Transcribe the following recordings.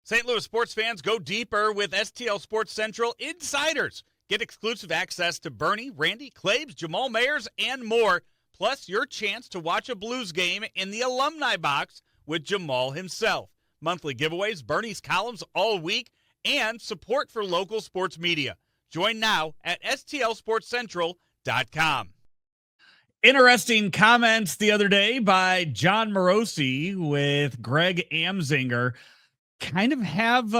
St. Louis sports fans, go deeper with STL Sports Central Insiders. Get exclusive access to Bernie, Randy, Claves, Jamal Mayers, and more, plus your chance to watch a Blues game in the alumni box with Jamal himself. Monthly giveaways, Bernie's columns all week, and support for local sports media. Join now at stlsportscentral.com. Interesting comments the other day by Jon Morosi with Greg Amsinger. Kind of have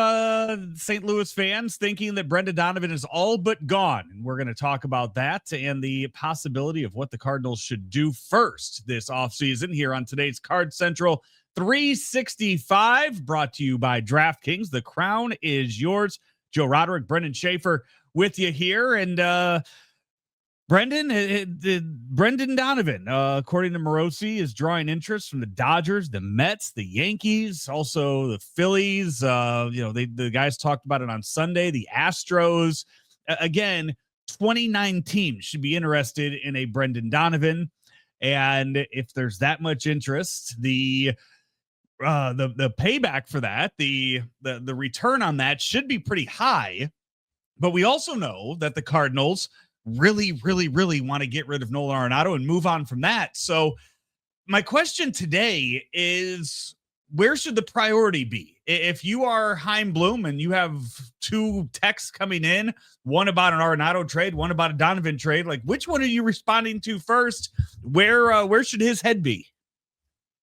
St. Louis fans thinking that Brendan Donovan is all but gone. And we're going to talk about that and the possibility of what the Cardinals should do first this offseason here on today's Card Central 365, brought to you by DraftKings. The crown is yours. Joe Roderick, Brenden Schaeffer with you here. And Brendan Donovan, according to Morosi, is drawing interest from the Dodgers, the Mets, the Yankees, also the Phillies. The guys talked about it on Sunday. The Astros. Again, 29 teams should be interested in a Brendan Donovan, and if there's that much interest, the payback for that, the return on that should be pretty high. But we also know that the Cardinals really want to get rid of Nolan Arenado and move on from that. So my question today is, where should the priority be? If you are Chaim Bloom and you have two texts coming in, one about an Arenado trade, one about a Donovan trade, like which one are you responding to first? Where should his head be?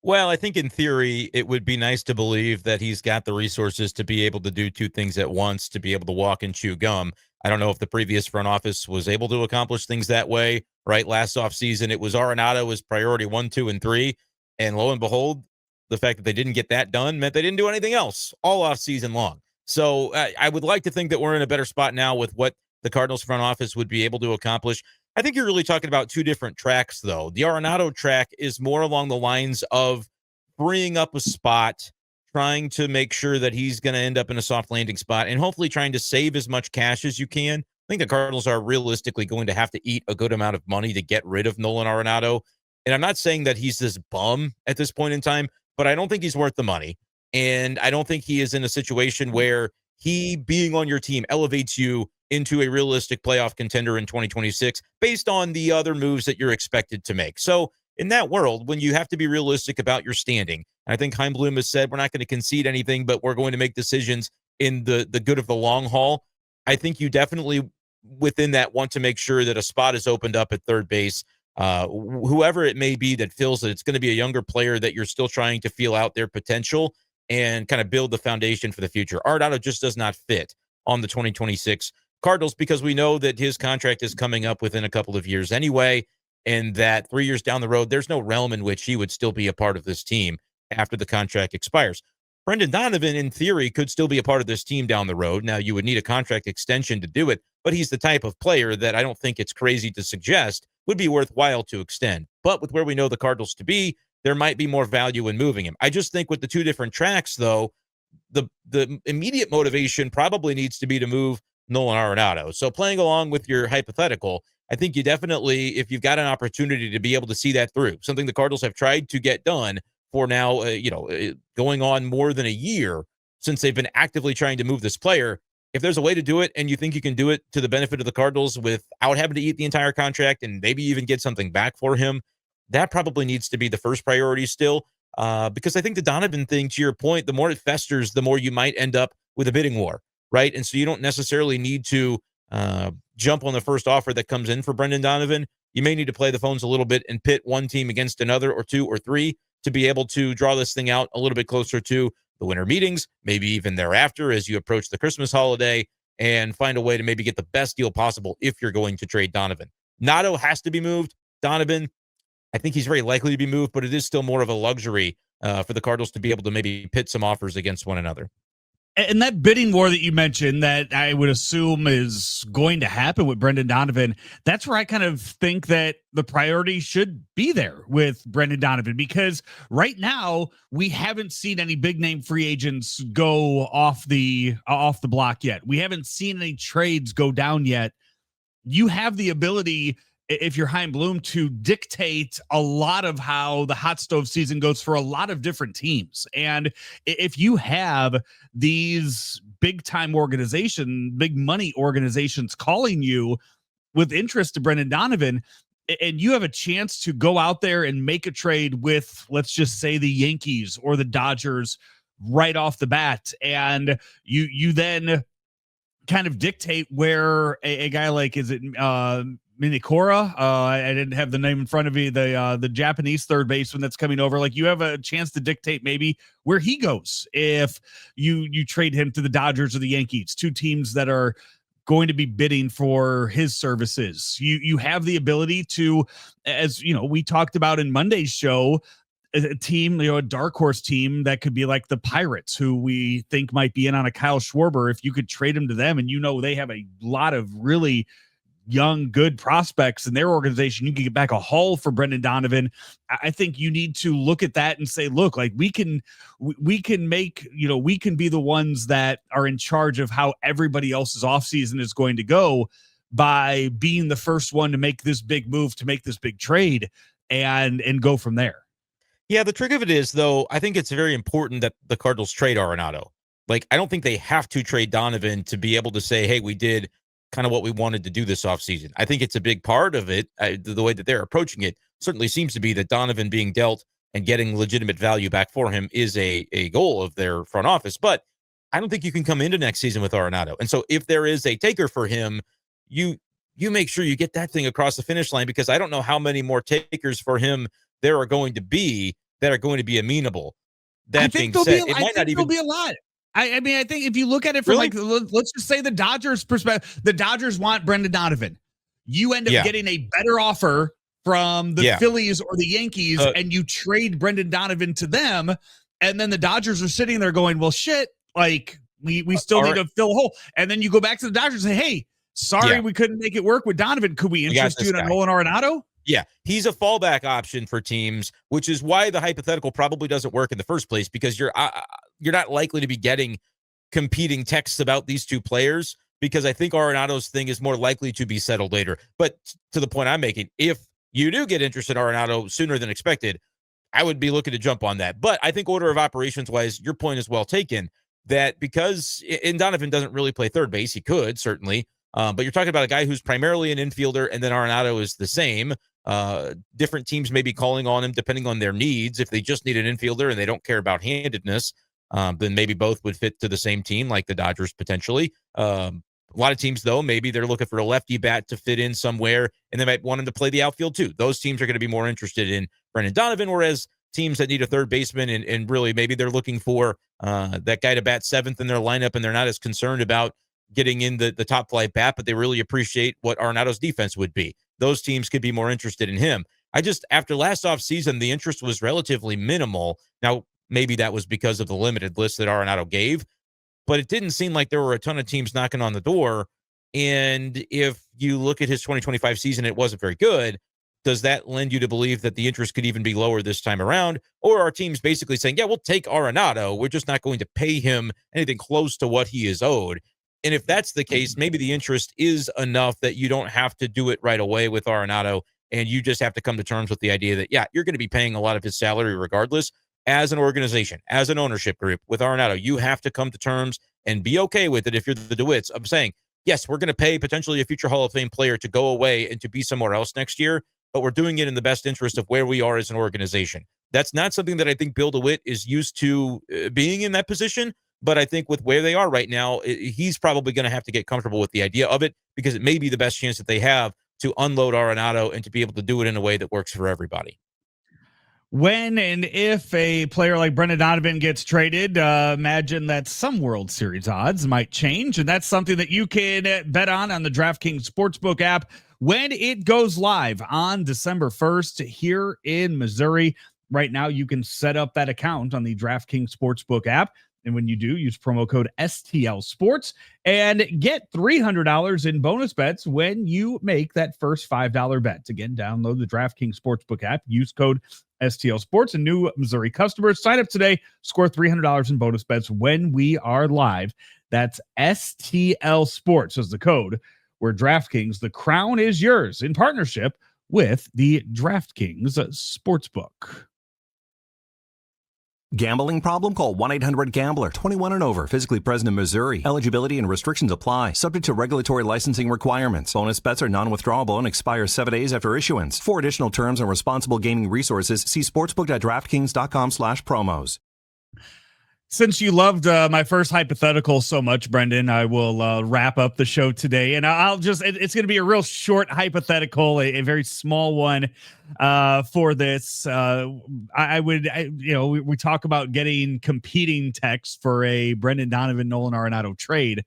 Well, I think in theory, it would be nice to believe that he's got the resources to be able to do two things at once, to be able to walk and chew gum. I don't know if the previous front office was able to accomplish things that way, right? Last offseason, it was Arenado as priority 1, 2, and 3. And lo and behold, the fact that they didn't get that done meant they didn't do anything else all offseason long. So I would like to think that we're in a better spot now with what the Cardinals front office would be able to accomplish. I think you're really talking about two different tracks, though. The Arenado track is more along the lines of freeing up a spot, trying to make sure that he's going to end up in a soft landing spot, and hopefully trying to save as much cash as you can. I think the Cardinals are realistically going to have to eat a good amount of money to get rid of Nolan Arenado. And I'm not saying that he's this bum at this point in time, but I don't think he's worth the money. And I don't think he is in a situation where he being on your team elevates you into a realistic playoff contender in 2026 based on the other moves that you're expected to make. So in that world, when you have to be realistic about your standing, I think Chaim Bloom has said, we're not going to concede anything, but we're going to make decisions in the good of the long haul. I think you definitely, within that, want to make sure that a spot is opened up at third base. Whoever it may be that feels that it's going to be a younger player that you're still trying to feel out their potential and kind of build the foundation for the future. Arenado just does not fit on the 2026 Cardinals because we know that his contract is coming up within a couple of years anyway, and that 3 years down the road, there's no realm in which he would still be a part of this team after the contract expires. Brendan Donovan, in theory, could still be a part of this team down the road. Now, you would need a contract extension to do it, but he's the type of player that I don't think it's crazy to suggest would be worthwhile to extend. But with where we know the Cardinals to be, there might be more value in moving him. I just think with the two different tracks, though, the immediate motivation probably needs to be to move Nolan Arenado. So playing along with your hypothetical, I think you definitely, if you've got an opportunity to be able to see that through, something the Cardinals have tried to get done for now, going on more than a year since they've been actively trying to move this player. If there's a way to do it and you think you can do it to the benefit of the Cardinals without having to eat the entire contract and maybe even get something back for him, that probably needs to be the first priority still. Because I think the Donovan thing, to your point, the more it festers, the more you might end up with a bidding war, right? And so you don't necessarily need to jump on the first offer that comes in for Brendan Donovan. You may need to play the phones a little bit and pit one team against another or two or three to be able to draw this thing out a little bit closer to the winter meetings, maybe even thereafter as you approach the Christmas holiday, and find a way to maybe get the best deal possible if you're going to trade Donovan. Nato has to be moved. Donovan, I think he's very likely to be moved, but it is still more of a luxury for the Cardinals to be able to maybe pit some offers against one another. And that bidding war that you mentioned that I would assume is going to happen with Brendan Donovan, that's where I kind of think that the priority should be there with Brendan Donovan, because right now we haven't seen any big name free agents go off the block yet. We haven't seen any trades go down yet. You have the ability if you're Chaim Bloom, to dictate a lot of how the hot stove season goes for a lot of different teams. And if you have these big time big money organizations calling you with interest to Brendan Donovan, and you have a chance to go out there and make a trade with, let's just say, the Yankees or the Dodgers right off the bat, and you then kind of dictate where a guy like, is it Minikora? I didn't have the name in front of me. The Japanese third baseman that's coming over. Like, you have a chance to dictate maybe where he goes if you trade him to the Dodgers or the Yankees, two teams that are going to be bidding for his services. You have the ability to, as you know, we talked about in Monday's show, a team, a dark horse team that could be like the Pirates, who we think might be in on a Kyle Schwarber. If you could trade him to them, and they have a lot of really young, good prospects in their organization, you can get back a haul for Brendan Donovan. I think you need to look at that and say, look, like we can make, we can be the ones that are in charge of how everybody else's offseason is going to go by being the first one to make this big move, to make this big trade, and go from there. Yeah, the trick of it is, though, I think it's very important that the Cardinals trade Arenado. Like, I don't think they have to trade Donovan to be able to say, hey, we did kind of what we wanted to do this offseason. I think it's a big part of it. The way that they're approaching it certainly seems to be that Donovan being dealt and getting legitimate value back for him is a goal of their front office. But I don't think you can come into next season with Arenado. And so if there is a taker for him, you make sure you get that thing across the finish line, because I don't know how many more takers for him there are going to be that are going to be amenable. That being said, it might not even be a lot. I mean, I think if you look at it from let's just say the Dodgers perspective, the Dodgers want Brendan Donovan. You end up getting a better offer from the Phillies or the Yankees, and you trade Brendan Donovan to them. And then the Dodgers are sitting there going, well, shit, like we still need to fill a hole. And then you go back to the Dodgers and say, hey, sorry, we couldn't make it work with Donovan. Could we interest you in Nolan Arenado? Yeah, he's a fallback option for teams, which is why the hypothetical probably doesn't work in the first place, because you're not likely to be getting competing texts about these two players, because I think Arenado's thing is more likely to be settled later. But to the point I'm making, if you do get interested in Arenado sooner than expected, I would be looking to jump on that. But I think order of operations wise, your point is well taken, that because Donovan doesn't really play third base, he could certainly, but you're talking about a guy who's primarily an infielder, and then Arenado is the same. Different teams may be calling on him depending on their needs. If they just need an infielder and they don't care about handedness, then maybe both would fit to the same team, like the Dodgers potentially. A lot of teams, though, maybe they're looking for a lefty bat to fit in somewhere, and they might want him to play the outfield too. Those teams are going to be more interested in Brendan Donovan, whereas teams that need a third baseman and really maybe they're looking for that guy to bat seventh in their lineup, and they're not as concerned about getting in the top flight bat, but they really appreciate what Arenado's defense would be. Those teams could be more interested in him. After last offseason, the interest was relatively minimal. Now, maybe that was because of the limited list that Arenado gave, but it didn't seem like there were a ton of teams knocking on the door. And if you look at his 2025 season, it wasn't very good. Does that lend you to believe that the interest could even be lower this time around? Or are teams basically saying, yeah, we'll take Arenado, we're just not going to pay him anything close to what he is owed? And if that's the case, maybe the interest is enough that you don't have to do it right away with Arenado, and you just have to come to terms with the idea that, yeah, you're going to be paying a lot of his salary regardless. As an organization, as an ownership group with Arenado, you have to come to terms and be okay with it if you're the DeWitts of saying, yes, we're going to pay potentially a future Hall of Fame player to go away and to be somewhere else next year, but we're doing it in the best interest of where we are as an organization. That's not something that I think Bill DeWitt is used to being in that position. But I think with where they are right now, he's probably going to have to get comfortable with the idea of it, because it may be the best chance that they have to unload Arenado and to be able to do it in a way that works for everybody. When and if a player like Brendan Donovan gets traded, imagine that some World Series odds might change. And that's something that you can bet on the DraftKings Sportsbook app when it goes live on December 1st here in Missouri. Right now, you can set up that account on the DraftKings Sportsbook app. And when you do, use promo code STL Sports and get $300 in bonus bets when you make that first $5 bet. Again, download the DraftKings Sportsbook app, use code STL Sports, and new Missouri customers sign up today, score $300 in bonus bets when we are live. That's STL Sports as the code. where DraftKings, the crown is yours, in partnership with the DraftKings Sportsbook. Gambling problem? Call 1-800-GAMBLER. 21 and over. Physically present in Missouri. Eligibility and restrictions apply. Subject to regulatory licensing requirements. Bonus bets are non-withdrawable and expire 7 days after issuance. For additional terms and responsible gaming resources, see sportsbook.draftkings.com/promos. Since you loved my first hypothetical so much, Brendan, I will wrap up the show today. And it's going to be a real short hypothetical, a very small one for this. We talk about getting competing texts for a Brendan Donovan, Nolan Arenado trade.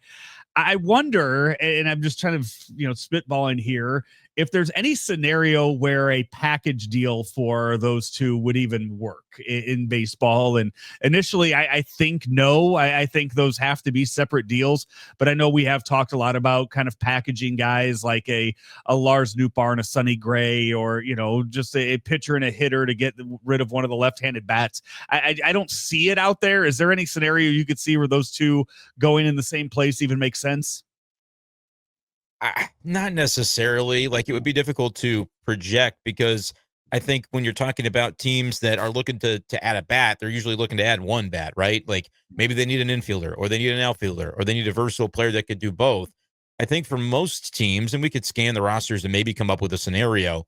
I wonder, and I'm just trying to, spitballing here, if there's any scenario where a package deal for those two would even work in baseball. And initially, I think no. I think those have to be separate deals. But I know we have talked a lot about kind of packaging guys like a Lars Nootbaar and a Sonny Gray, or, just a pitcher and a hitter to get rid of one of the left-handed bats. I don't see it out there. Is there any scenario you could see where those two going in the same place even makes sense? Not necessarily. Like, it would be difficult to project, because I think when you're talking about teams that are looking to add a bat, they're usually looking to add one bat, right? Like, maybe they need an infielder, or they need an outfielder, or they need a versatile player that could do both. I think for most teams, and we could scan the rosters and maybe come up with a scenario,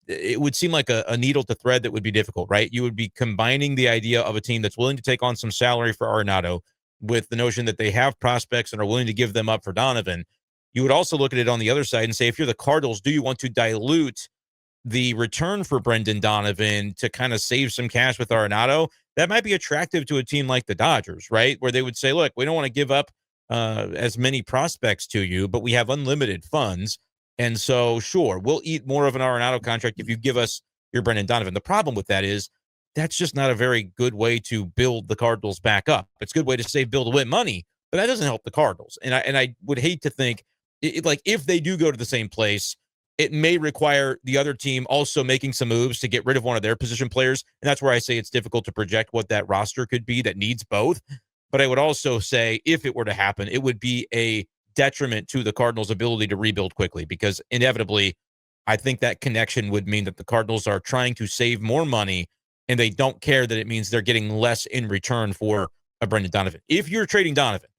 it would seem like a needle to thread that would be difficult, right? You would be combining the idea of a team that's willing to take on some salary for Arenado with the notion that they have prospects and are willing to give them up for Donovan. You would also look at it on the other side and say, if you're the Cardinals, do you want to dilute the return for Brendan Donovan to kind of save some cash with Arenado? That might be attractive to a team like the Dodgers, right? Where they would say, look, we don't want to give up as many prospects to you, but we have unlimited funds. And so, sure, we'll eat more of an Arenado contract if you give us your Brendan Donovan. The problem with that is that's just not a very good way to build the Cardinals back up. It's a good way to save Bill to win money, but that doesn't help the Cardinals. And I would hate to think, like, if they do go to the same place, it may require the other team also making some moves to get rid of one of their position players. And that's where I say it's difficult to project what that roster could be that needs both. But I would also say, if it were to happen, it would be a detriment to the Cardinals' ability to rebuild quickly, because inevitably, I think that connection would mean that the Cardinals are trying to save more money, and they don't care that it means they're getting less in return for a Brendan Donovan. If you're trading Donovan,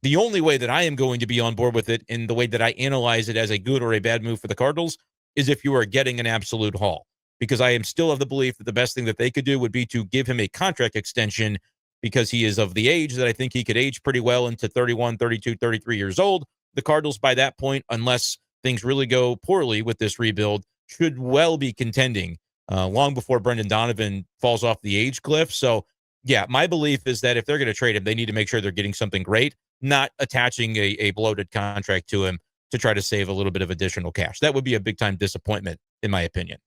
the only way that I am going to be on board with it, in the way that I analyze it as a good or a bad move for the Cardinals, is if you are getting an absolute haul. Because I am still of the belief that the best thing that they could do would be to give him a contract extension, because he is of the age that I think he could age pretty well into 31, 32, 33 years old. The Cardinals, by that point, unless things really go poorly with this rebuild, should well be contending long before Brendan Donovan falls off the age cliff. So, yeah, my belief is that if they're going to trade him, they need to make sure they're getting something great, not attaching a bloated contract to him to try to save a little bit of additional cash. That would be a big-time disappointment, in my opinion.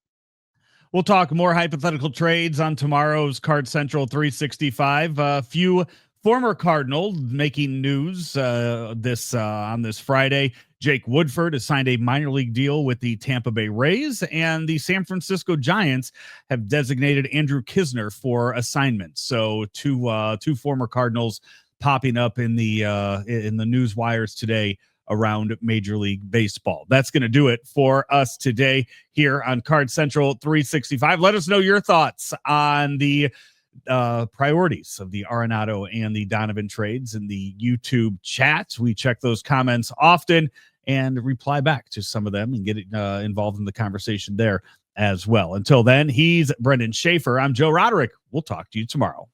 We'll talk more hypothetical trades on tomorrow's Card Central 365. A few former Cardinals making news on this Friday. Jake Woodford has signed a minor league deal with the Tampa Bay Rays, and the San Francisco Giants have designated Andrew Kisner for assignment. So two former Cardinals popping up in the news wires today around Major League Baseball. That's going to do it for us today here on Card Central 365. Let us know your thoughts on the priorities of the Arenado and the Donovan trades in the YouTube chats. We check those comments often and reply back to some of them and get involved in the conversation there as well. Until then, he's Brenden Schaeffer. I'm Joe Roderick. We'll talk to you tomorrow.